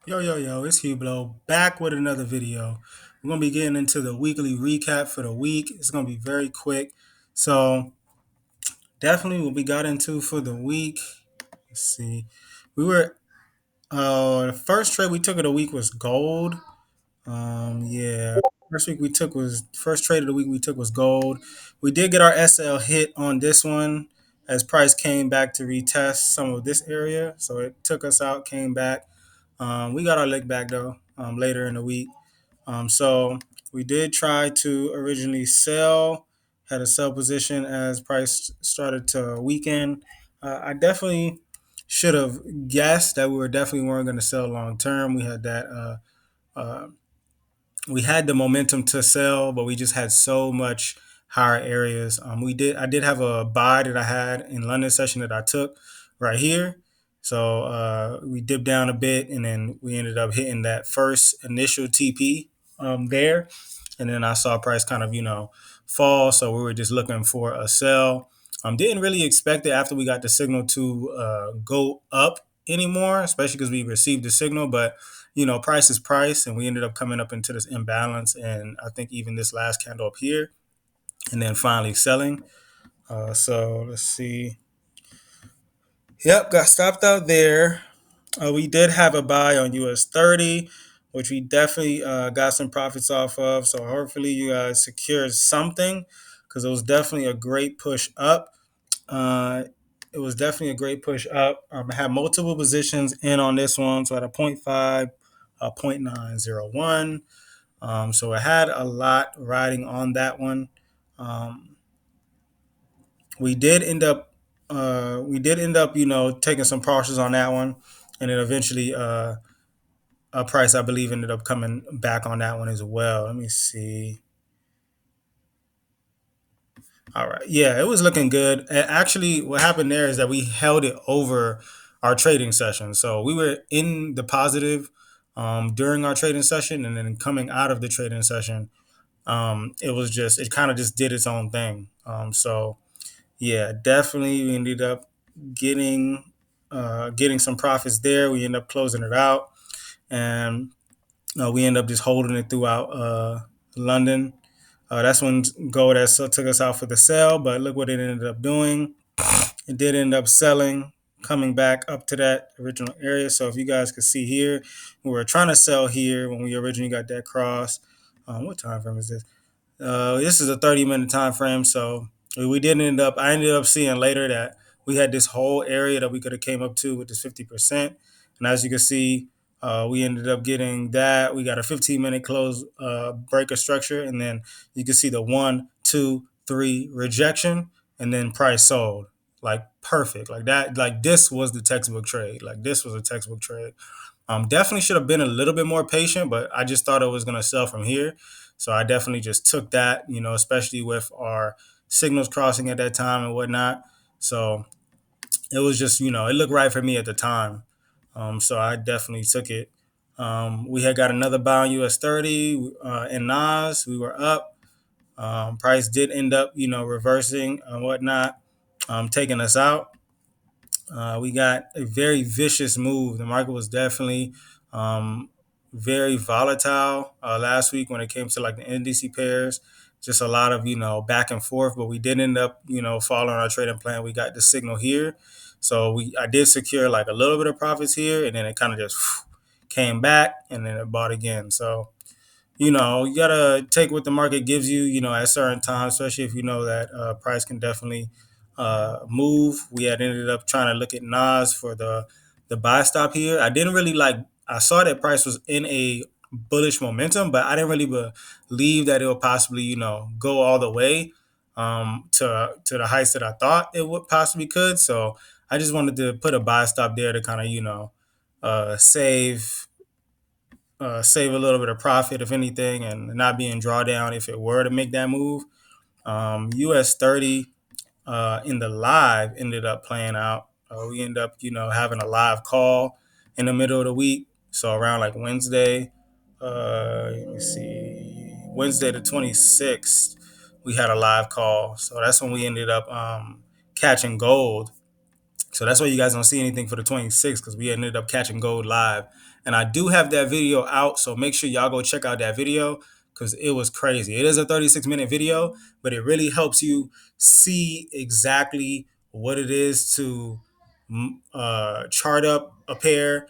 Yo, it's Hublo back with another video. We're going to be getting into the weekly recap for the week. It's going to be very quick. So, definitely what we got into for the week. Let's see. We were, the first trade we took of the week was gold. Yeah. First trade of the week we took was gold. We did get our SL hit on this one as price came back to retest some of this area. So, it took us out, came back. We got our leg back though later in the week. So we did try to originally sell, had a sell position as price started to weaken. I definitely should have guessed that we were definitely weren't going to sell long term. Uh, we had the momentum to sell, but we just had so much higher areas. I did have a buy that I had in London session that I took right here. So we dipped down a bit, and then we ended up hitting that first initial TP there, and then I saw price kind of fall. So we were just looking for a sell. Didn't really expect it after we got the signal to go up anymore, especially because we received the signal, but price is price, and we ended up coming up into this imbalance, and I think even this last candle up here, and then finally selling. So let's see. Yep, got stopped out there. We did have a buy on US30, which we definitely got some profits off of. So hopefully you guys secured something because it was definitely a great push up. Uh, it was definitely a great push up. I had multiple positions in on this one, so at a point 0.5, a 0.901. So I had a lot riding on that one. Um, we did end up, taking some partials on that one, and then eventually, a price I believe ended up coming back on that one as well. Let me see. All right, yeah, it was looking good. Actually, what happened there is that we held it over our trading session, so we were in the positive during our trading session, and then coming out of the trading session, it kind of just did its own thing. So yeah, definitely we ended up getting getting some profits there. We ended up closing it out, and we ended up just holding it throughout London. That's when gold took us out for the sell, but look what it ended up doing. It did end up selling, coming back up to that original area. So if you guys could see here, we were trying to sell here when we originally got that cross. What time frame is this? This is a 30-minute time frame, so we did end up. I ended up seeing later that we had this whole area that we could have came up to with this 50%, and as you can see, we ended up getting that. We got a 15-minute close breaker structure, and then you can see the 1, 2, 3 rejection, and then price sold like perfect, like that. Like this was the textbook trade. Like this was a textbook trade. Definitely should have been a little bit more patient, but I just thought it was going to sell from here. So I definitely just took that, especially with our signals crossing at that time and whatnot. So it was just, it looked right for me at the time. So I definitely took it. We had got another buy on US30 in NAS. We were up. Price did end up, reversing and whatnot, taking us out. We got a very vicious move. The market was definitely um, very volatile last week when it came to like the NDC pairs. Just a lot of back and forth, but we did end up following our trading plan. We got the signal here, so I did secure like a little bit of profits here, and then it kind of just came back, and then it bought again. So you gotta take what the market gives you, at certain times, especially if you know that price can definitely move. We had ended up trying to look at Nas for the buy stop here. I didn't really like. I saw that price was in a bullish momentum, but I didn't really believe that it would possibly, go all the way to the heights that I thought it would possibly could. So I just wanted to put a buy stop there to kind of, save a little bit of profit, if anything, and not be in drawdown if it were to make that move. US30 in the live ended up playing out. We ended up, having a live call in the middle of the week. So around like Wednesday, let me see, Wednesday the 26th, we had a live call. So that's when we ended up catching gold. So that's why you guys don't see anything for the 26th, because we ended up catching gold live. And I do have that video out, so make sure y'all go check out that video because it was crazy. It is a 36-minute video, but it really helps you see exactly what it is to chart up a pair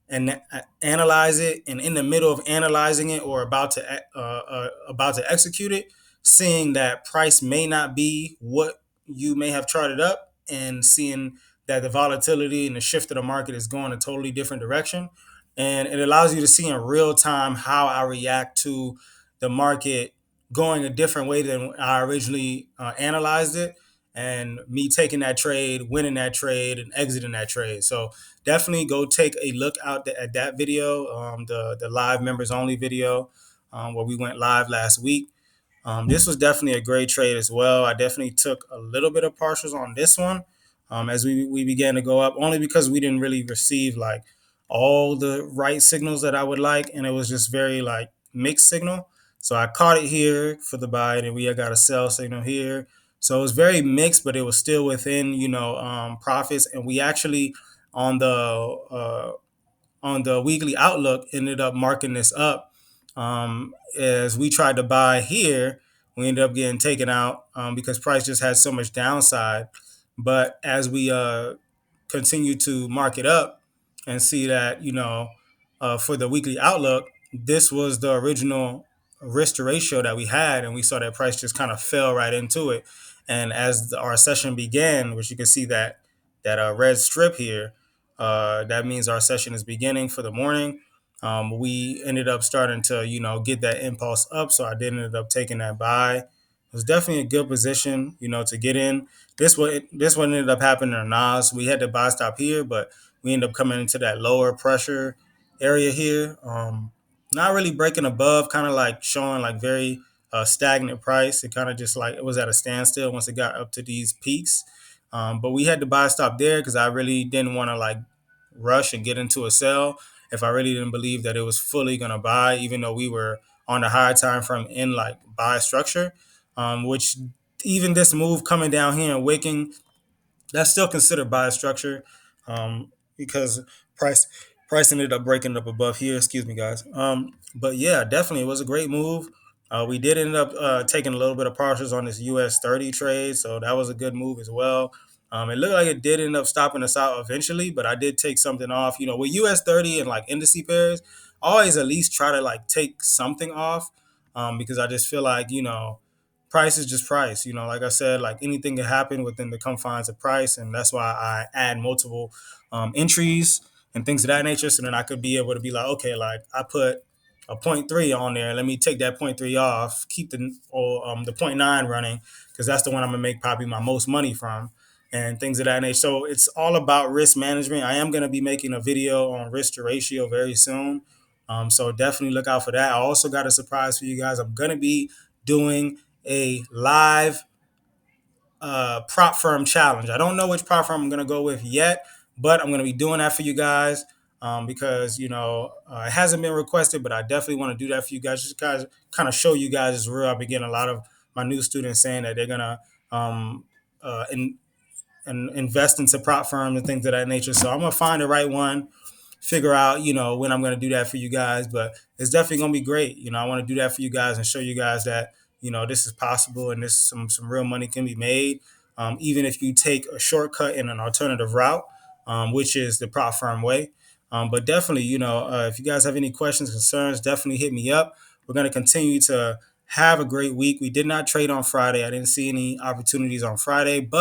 and analyze it. And in the middle of analyzing it or about to execute it, seeing that price may not be what you may have charted up, and seeing that the volatility and the shift of the market is going a totally different direction. And it allows you to see in real time how I react to the market going a different way than I originally analyzed it, and me taking that trade, winning that trade, and exiting that trade. So definitely go take a look out at that video, the live members only video, where we went live last week. This was definitely a great trade as well. I definitely took a little bit of partials on this one, as we began to go up, only because we didn't really receive like all the right signals that I would like, and it was just very like mixed signal. So I caught it here for the buy, and we got a sell signal here. So it was very mixed, but it was still within profits, and we actually on the uh, on the weekly outlook ended up marking this up. As we tried to buy here, we ended up getting taken out because price just had so much downside. But as we continue to mark it up and see that, for the weekly outlook, this was the original risk to ratio that we had, and we saw that price just kind of fell right into it. And as our session began, which you can see that red strip here, that means our session is beginning for the morning. We ended up starting to, get that impulse up. So I did ended up taking that buy. It was definitely a good position, to get in. This one ended up happening in NAS. We had to buy stop here, but we ended up coming into that lower pressure area here. Not really breaking above, kind of like showing like very stagnant price. It kind of just like it was at a standstill once it got up to these peaks. But we had to buy stop there because I really didn't want to like rush and get into a sell if I really didn't believe that it was fully going to buy, even though we were on the higher time frame in like buy structure, which even this move coming down here and wicking, that's still considered buy structure, because price price ended up breaking up above here. Excuse me, guys. But yeah, definitely it was a great move. We did end up taking a little bit of partials on this US30 trade, so that was a good move as well. It looked like it did end up stopping us out eventually, but I did take something off. With US30 and like indice pairs, I always at least try to like take something off, because I just feel like price is just price. Like I said, like anything can happen within the confines of price, and that's why I add multiple entries and things of that nature, so then I could be able to be like, okay, like I put a point 0.3 on there. Let me take that point 0.3 off, keep the point 0.9 running because that's the one I'm gonna make probably my most money from, and things of that nature. So it's all about risk management. I am gonna be making a video on risk to ratio very soon. So definitely look out for that. I also got a surprise for you guys. I'm gonna be doing a live prop firm challenge. I don't know which prop firm I'm going to go with yet, but I'm going to be doing that for you guys, because it hasn't been requested, but I definitely want to do that for you guys. Just guys kind of show you guys it's real. I've been getting a lot of my new students saying that they're going to um, and invest into prop firms and things of that nature. So I'm gonna find the right one, figure out when I'm gonna do that for you guys. But it's definitely gonna be great. I want to do that for you guys and show you guys that this is possible and this some real money can be made, even if you take a shortcut in an alternative route, which is the prop firm way. But definitely, if you guys have any questions, concerns, definitely hit me up. We're gonna continue to have a great week. We did not trade on Friday. I didn't see any opportunities on Friday, but